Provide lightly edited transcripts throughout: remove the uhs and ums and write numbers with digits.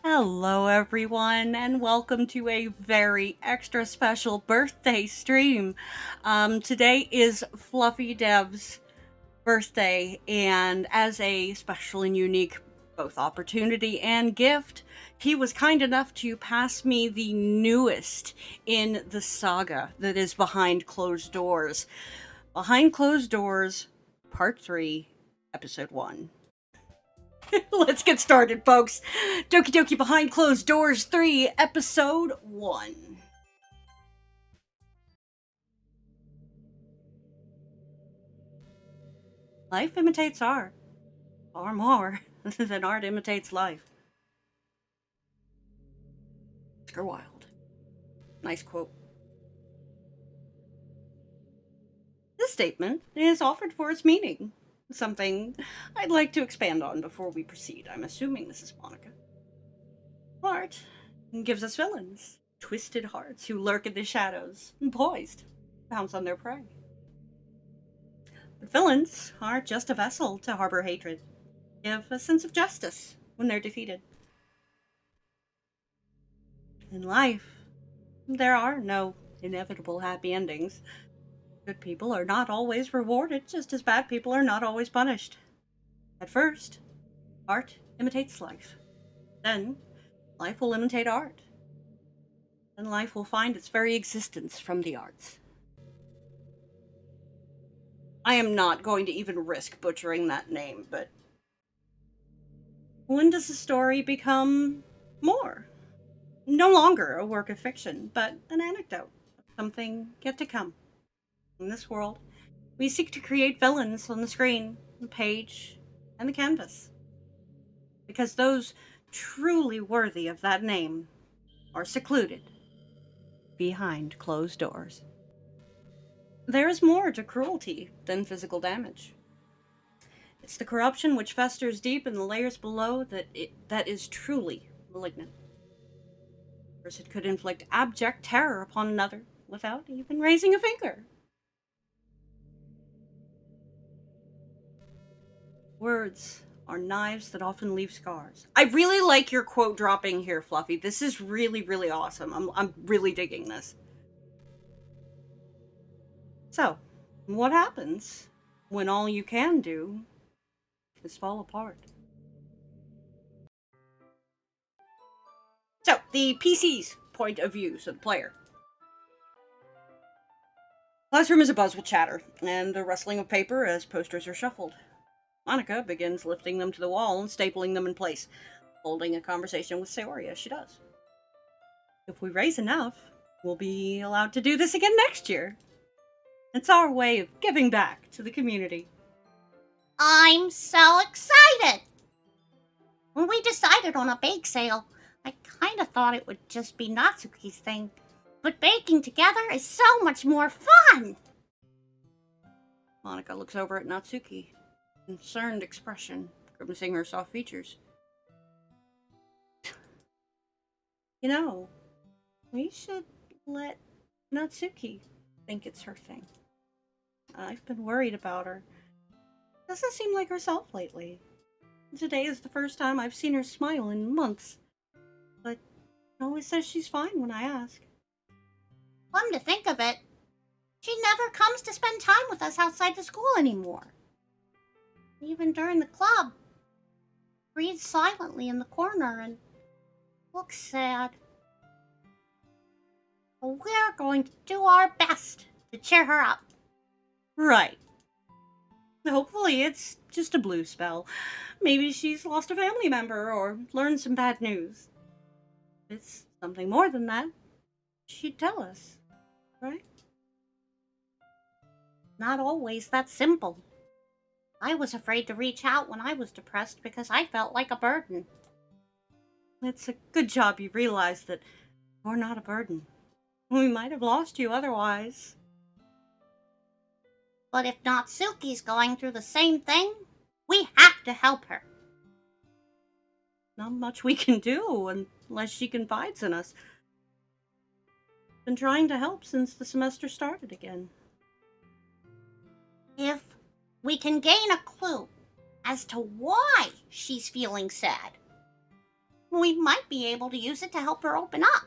Hello everyone, and welcome to a very extra special birthday stream. Today is FluffyDev's birthday, and as a special and unique both opportunity and gift, he was kind enough to pass me the newest in the saga that is Behind Closed Doors. Behind Closed Doors, Part 3, Episode 1. Let's get started, folks. Doki Doki Behind Closed Doors 3, Episode 1. Life imitates art. Far more than art imitates life. Oscar Wilde. Nice quote. This statement is offered for its meaning. Something I'd like to expand on before we proceed. I'm assuming this is Monica. Art gives us villains, twisted hearts who lurk in the shadows, and poised to pounce on their prey. But villains are just a vessel to harbor hatred, give a sense of justice when they're defeated. In life, there are no inevitable happy endings. Good people are not always rewarded, just as bad people are not always punished. At first, art imitates life. Then, life will imitate art. Then life will find its very existence from the arts. I am not going to even risk butchering that name, but when does a story become more? No longer a work of fiction, but an anecdote of something yet to come. In this world, we seek to create villains on the screen, the page, and the canvas. Because those truly worthy of that name are secluded behind closed doors. There is more to cruelty than physical damage. It's the corruption which festers deep in the layers below that is truly malignant. A person could inflict abject terror upon another without even raising a finger. Words are knives that often leave scars. I really like your quote dropping here, Fluffy. This is really, really awesome. I'm really digging this. So, what happens when all you can do is fall apart? So, the PC's point of view, so the player. Classroom is abuzz with chatter, and the rustling of paper as posters are shuffled. Monica begins lifting them to the wall and stapling them in place, holding a conversation with Sayori as she does. If we raise enough, we'll be allowed to do this again next year. It's our way of giving back to the community. I'm so excited! When we decided on a bake sale, I kind of thought it would just be Natsuki's thing. But baking together is so much more fun! Monica looks over at Natsuki, concerned expression, grimacing her soft features. You know, we should let Natsuki think it's her thing. I've been worried about her. Doesn't seem like herself lately. Today is the first time I've seen her smile in months. But she always says she's fine when I ask. Come to think of it, she never comes to spend time with us outside the school anymore. Even during the club, breathes silently in the corner and looks sad. But we're going to do our best to cheer her up. Right. Hopefully it's just a blue spell. Maybe she's lost a family member or learned some bad news. If it's something more than that, she'd tell us, right? Not always that simple. I was afraid to reach out when I was depressed because I felt like a burden. It's a good job you realize that you're not a burden. We might have lost you otherwise. But if Natsuki's going through the same thing, we have to help her. Not much we can do unless she confides in us. Been trying to help since the semester started again. If we can gain a clue as to why she's feeling sad, We might be able to use it to help her open up.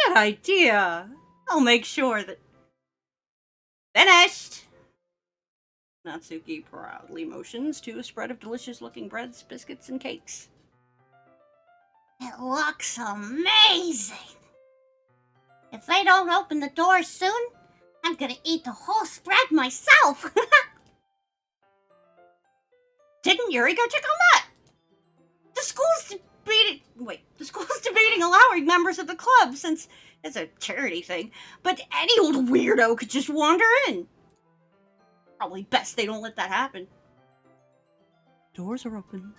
Good idea. I'll make sure that... Finished! Natsuki proudly motions to a spread of delicious-looking breads, biscuits, and cakes. It looks amazing. If they don't open the door soon, I'm gonna eat the whole spread myself. Didn't Yuri go check on that? The school's debating allowing members of the club since it's a charity thing, but any old weirdo could just wander in. Probably best they don't let that happen. Doors are open.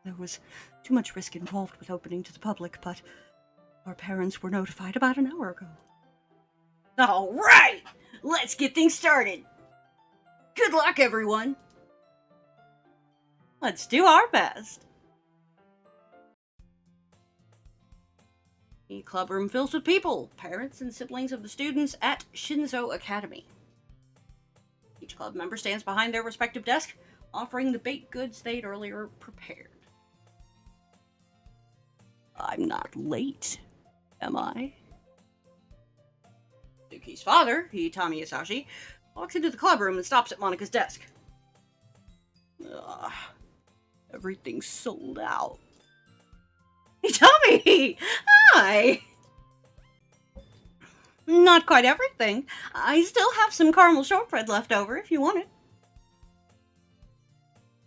There was too much risk involved with opening to the public, but our parents were notified about an hour ago. All right, let's get things started. Good luck, everyone. Let's do our best. The club room fills with people, parents and siblings of the students at Shinzo Academy. Each club member stands behind their respective desk, offering the baked goods they'd earlier prepared. I'm not late, am I? Suki's father, Itami Isashi, walks into the club room and stops at Monika's desk. Ugh, everything's sold out. Itami! Hi! Not quite everything. I still have some caramel shortbread left over if you want it.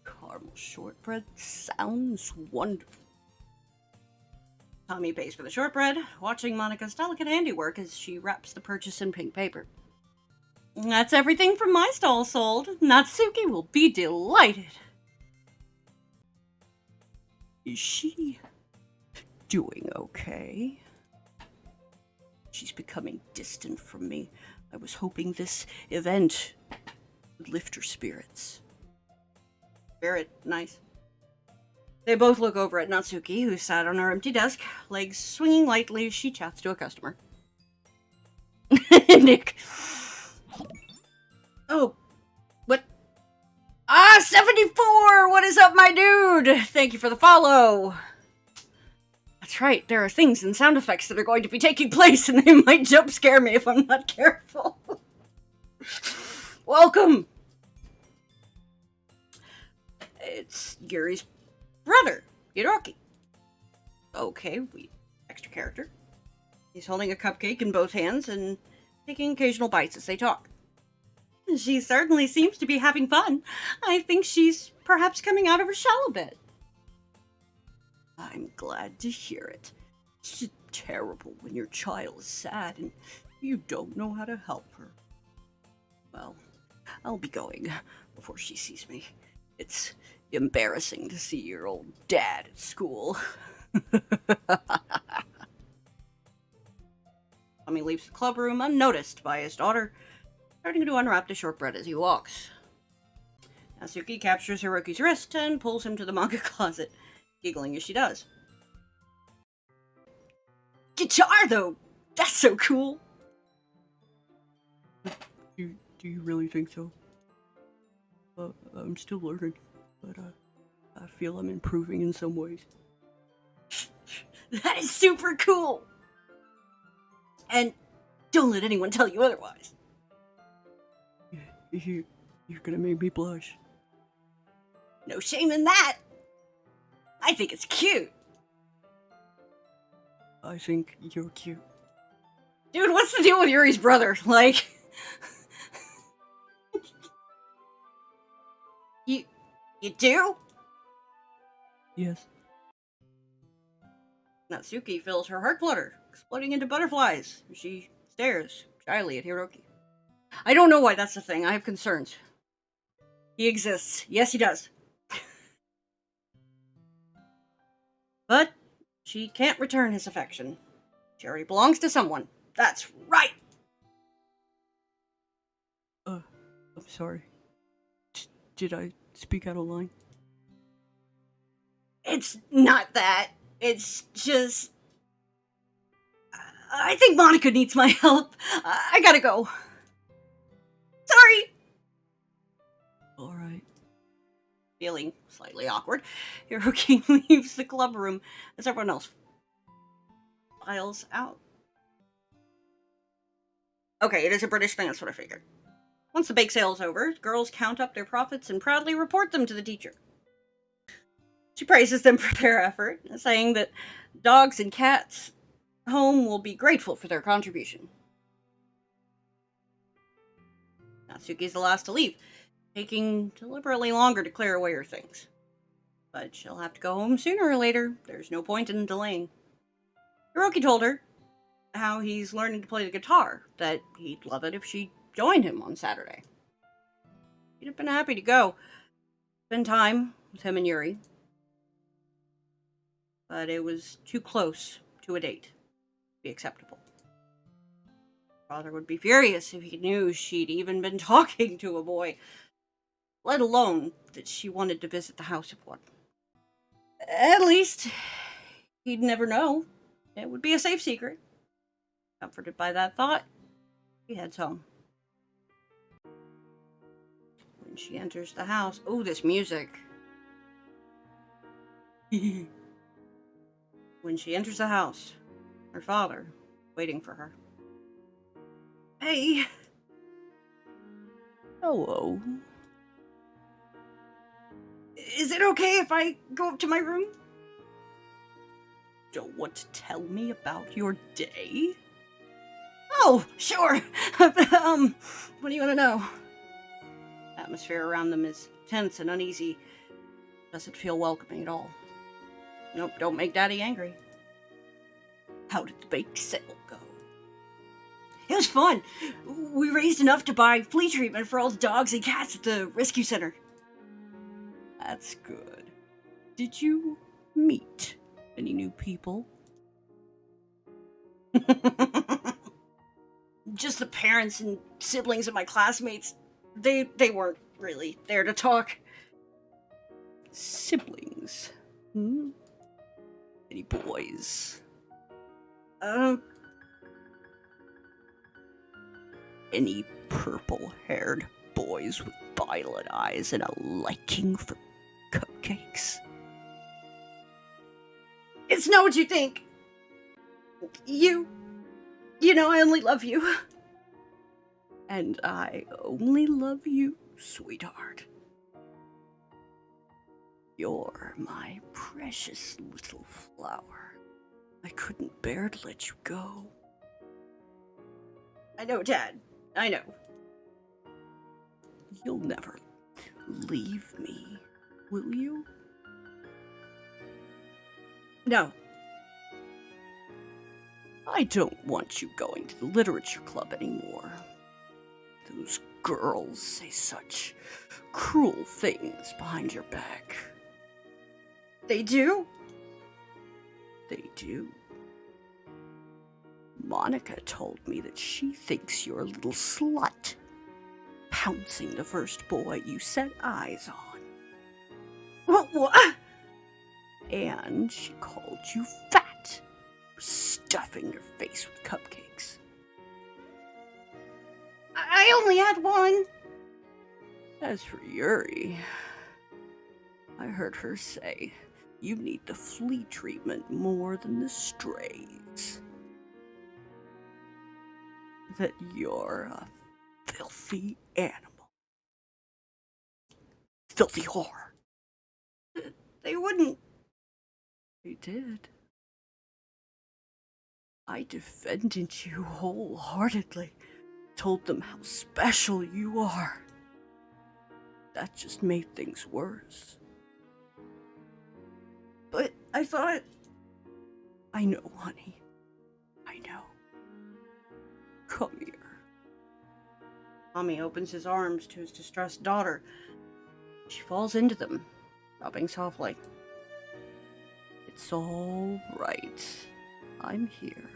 Caramel shortbread sounds wonderful. Tommy pays for the shortbread, watching Monika's delicate handiwork as she wraps the purchase in pink paper. That's everything from my stall sold. Natsuki will be delighted. Is she doing okay? She's becoming distant from me. I was hoping this event would lift her spirits. Spirit, nice. They both look over at Natsuki, who sat on her empty desk, legs swinging lightly as she chats to a customer. Nick. Oh, what? 74! What is up, my dude? Thank you for the follow. That's right, there are things and sound effects that are going to be taking place, and they might jump scare me if I'm not careful. Welcome! It's Yuri's brother, Hiroki. Okay, extra character. He's holding a cupcake in both hands and taking occasional bites as they talk. She certainly seems to be having fun. I think she's perhaps coming out of her shell a bit. I'm glad to hear it. It's terrible when your child is sad and you don't know how to help her. Well, I'll be going before she sees me. It's embarrassing to see your old dad at school. Tommy leaves the club room unnoticed by his daughter, starting to unwrap the shortbread as he walks. Natsuki captures Hiroki's wrist and pulls him to the manga closet, giggling as she does. Guitar, though! That's so cool! Do you really think so? I'm still learning, but I feel I'm improving in some ways. That is super cool! And don't let anyone tell you otherwise. You're gonna make me blush. No shame in that! I think it's cute. I think you're cute. Dude, what's the deal with Yuri's brother? Like... You do? Yes. Natsuki feels her heart flutter, exploding into butterflies. She stares shyly at Hiroki. I don't know why that's the thing. I have concerns. He exists. Yes, he does. But she can't return his affection. Jerry belongs to someone. That's right! I'm sorry. Did I speak out of line? It's not that. It's just... I think Monika needs my help. I gotta go. Sorry! Alright. Feeling slightly awkward, Hiroki leaves the club room as everyone else files out. Okay, it is a British thing, that's what I figured. Once the bake sale is over, girls count up their profits and proudly report them to the teacher. She praises them for their effort, saying that dogs and cats home will be grateful for their contribution. Natsuki's the last to leave, taking deliberately longer to clear away her things. But she'll have to go home sooner or later. There's no point in delaying. Hiroki told her how he's learning to play the guitar, that he'd love it if she joined him on Saturday. She'd have been happy to go, spend time with him and Yuri. But it was too close to a date to be acceptable. Father would be furious if he knew she'd even been talking to a boy, let alone that she wanted to visit the house of one. At least, he'd never know. It would be a safe secret. Comforted by that thought, he heads home. When she enters the house, oh, this music. When she enters the house, her father waiting for her. Hey. Hello. Is it okay if I go up to my room? Don't want to tell me about your day? Oh, sure. What do you want to know? The atmosphere around them is tense and uneasy. Doesn't feel welcoming at all. Nope, don't make Daddy angry. How did the bake sale go? It was fun. We raised enough to buy flea treatment for all the dogs and cats at the rescue center. That's good. Did you meet any new people? Just the parents and siblings of my classmates. They weren't really there to talk. Siblings? Any boys? Any purple-haired boys with violet eyes and a liking for cupcakes? It's not what you think. You know I only love you. And I only love you, sweetheart. You're my precious little flower. I couldn't bear to let you go. I know, Dad. I know. You'll never leave me, will you? No. I don't want you going to the literature club anymore. Those girls say such cruel things behind your back. They do? They do. Monica told me that she thinks you're a little slut, pouncing the first boy you set eyes on. What? And she called you fat for stuffing your face with cupcakes. I only had one. As for Yuri, I heard her say you need the flea treatment more than the strays. That you're a filthy animal. Filthy whore. They wouldn't. They did. I defended you wholeheartedly. Told them how special you are. That just made things worse. But I thought... I know, honey. I know. Come here. Tommy opens his arms to his distressed daughter. She falls into them, sobbing softly. It's all right. I'm here.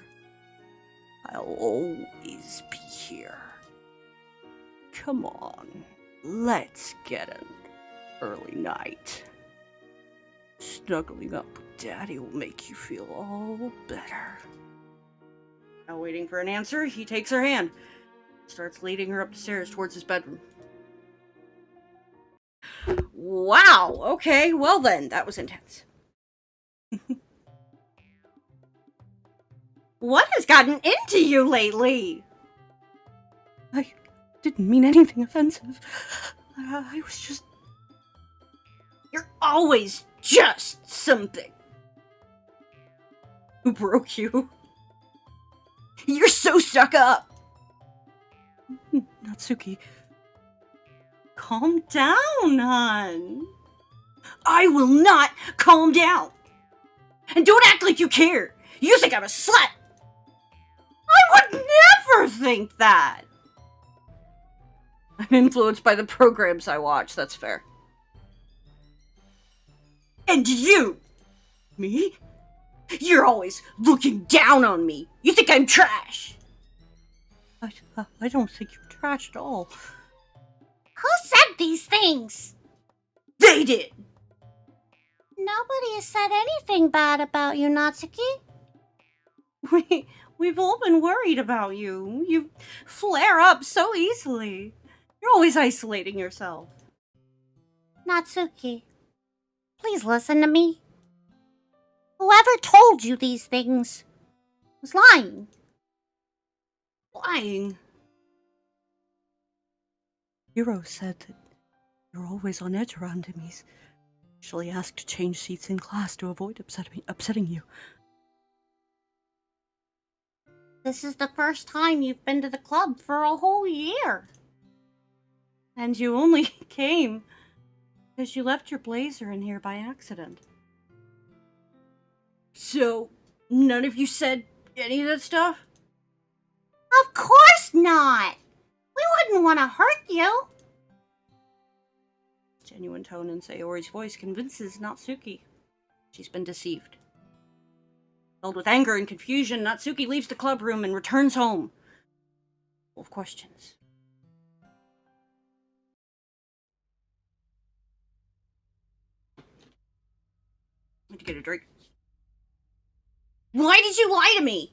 I'll always be here. Come on, let's get an early night. Snuggling up with Daddy will make you feel all better. Now waiting for an answer, he takes her hand, starts leading her up the stairs towards his bedroom. Wow, okay, well then, that was intense. What has gotten into you lately? I didn't mean anything offensive. I was just... You're always just something. Who broke you? You're so stuck up. Natsuki, calm down, hon. I will not calm down. And don't act like you care. You think I'm a slut. I would never think that. I'm influenced by the programs I watch, that's fair. And you! Me? You're always looking down on me. You think I'm trash. I don't think you're trash at all. Who said these things? They did! Nobody has said anything bad about you, Natsuki. We've all been worried about you. You flare up so easily. You're always isolating yourself. Natsuki, please listen to me. Whoever told you these things was lying. Lying? Hiro said that you're always on edge around him. He's usually asked to change seats in class to avoid upsetting you. This is the first time you've been to the club for a whole year. And you only came because you left your blazer in here by accident. So, none of you said any of that stuff? Of course not! We wouldn't want to hurt you. Genuine tone in Sayori's voice convinces Natsuki she's been deceived. Filled with anger and confusion, Natsuki leaves the club room and returns home, full of questions. I need to get a drink. Why did you lie to me?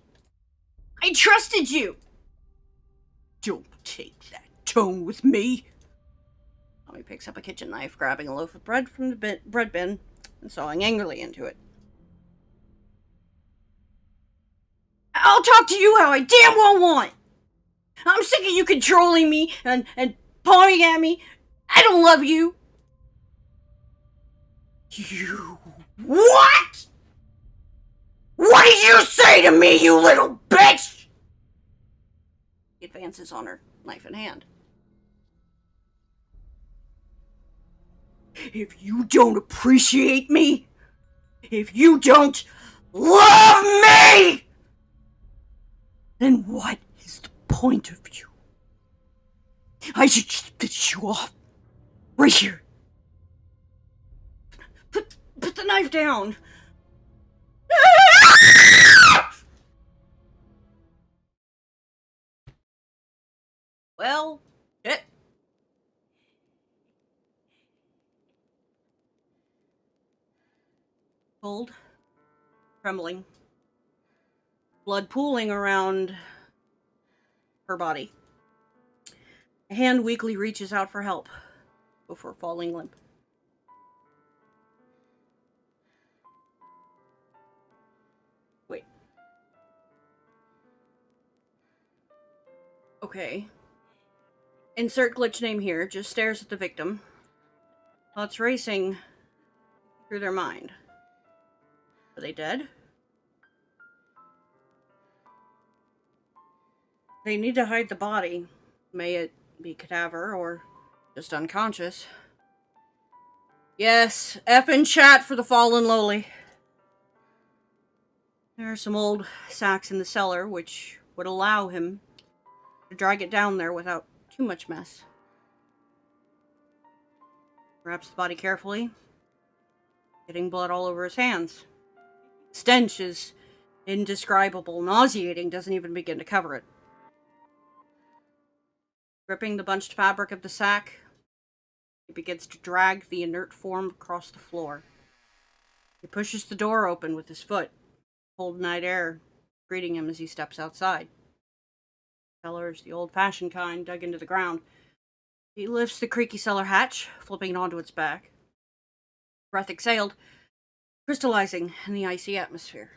I trusted you! Don't take that tone with me. Tommy picks up a kitchen knife, grabbing a loaf of bread from the bread bin and sawing angrily into it. I'll talk to you how I damn well want! I'm sick of you controlling me and pawing at me. I don't love you. You... What? What did you say to me, you little bitch? He advances on her, knife in hand. If you don't appreciate me, if you don't love me, then what is the point of you? I should just finish you off. Right here. Put the knife down. Well, shit. Cold, trembling, blood pooling around her body. A hand weakly reaches out for help before falling limp. Wait. Okay. Insert glitch name here, just stares at the victim. Thoughts racing through their mind. Are they dead? They need to hide the body. May it be cadaver or just unconscious. Yes, F in chat for the fallen lowly. There are some old sacks in the cellar, which would allow him to drag it down there without too much mess. Wraps the body carefully, getting blood all over his hands. Stench is indescribable, nauseating, doesn't even begin to cover it. Gripping the bunched fabric of the sack, he begins to drag the inert form across the floor. He pushes the door open with his foot, cold night air greeting him as he steps outside. The cellar is the old-fashioned kind, dug into the ground. He lifts the creaky cellar hatch, flipping it onto its back. Breath exhaled, crystallizing in the icy atmosphere.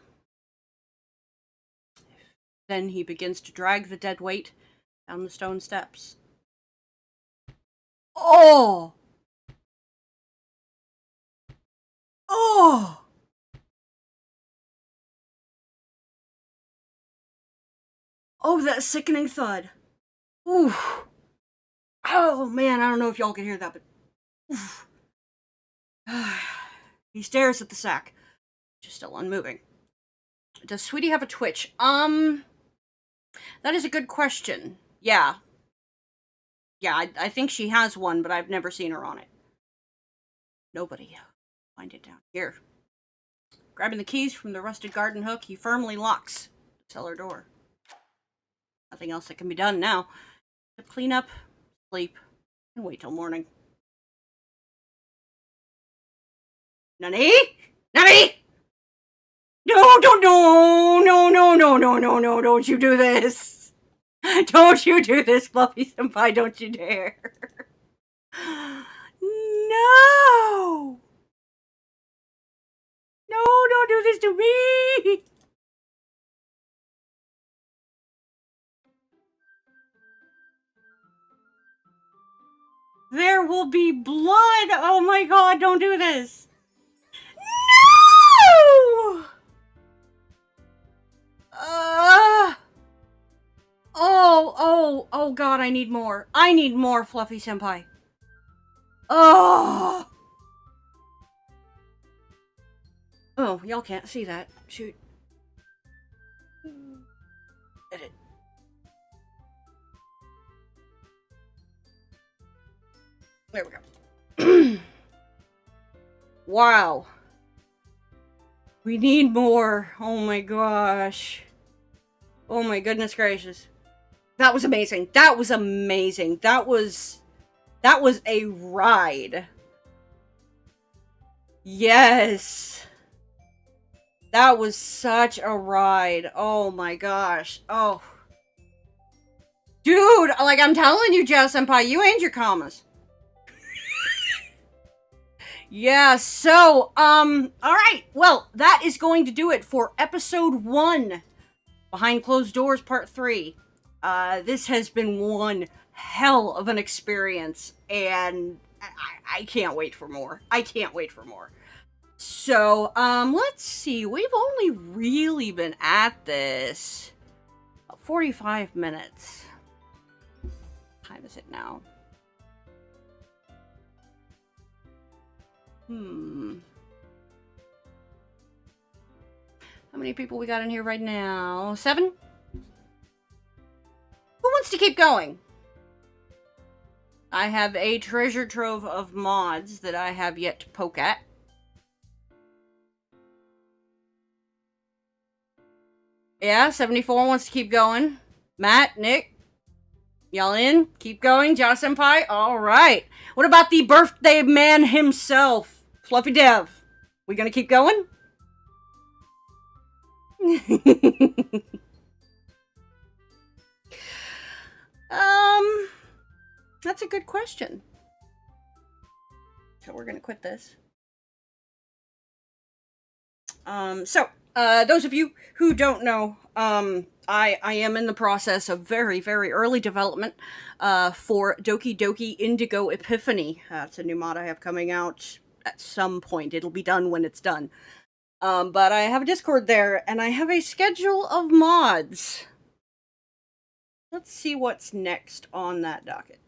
Then he begins to drag the dead weight down the stone steps. Oh! Oh! Oh, that sickening thud. Ooh. Oh, man, I don't know if y'all can hear that, but... Oof. He stares at the sack, which is still unmoving. Does Sweetie have a twitch? That is a good question. Yeah. Yeah, I think she has one, but I've never seen her on it. Nobody. Find it down here. Grabbing the keys from the rusted garden hook, he firmly locks the cellar door. Nothing else that can be done now. To clean up, sleep, and wait till morning. Nani? Nani? No, don't you do this. Don't you do this, Fluffy-senpai, don't you dare. No! No, don't do this to me! There will be blood! Oh my god, don't do this! No! Oh god, I need more. I need more, Fluffy-senpai. Oh! Oh, y'all can't see that. Shoot. Edit. There we go. Wow. We need more. Oh my gosh. Oh my goodness gracious. That was amazing. That was amazing. That was a ride. Yes. That was such a ride. Oh my gosh. Oh. Dude, like I'm telling you, Jazz-senpai, you and your commas. Yeah, so, alright. Well, that is going to do it for episode 1. Behind Closed Doors, part 3. This has been one hell of an experience, and I can't wait for more. I can't wait for more. So, let's see. We've only really been at this 45 minutes. What time is it now? How many people we got in here right now? 7? Who wants to keep going? I have a treasure trove of mods that I have yet to poke at. Yeah, 74 wants to keep going. Matt, Nick, y'all in? Keep going, Jazz-senpai? Alright. What about the birthday man himself? FluffyDev. We gonna keep going? That's a good question. So we're gonna quit this. Those of you who don't know, I am in the process of very, very early development for Doki Doki Indigo Epiphany. It's a new mod I have coming out at some point. It'll be done when it's done. But I have a Discord there, and I have a schedule of mods. Let's see what's next on that docket.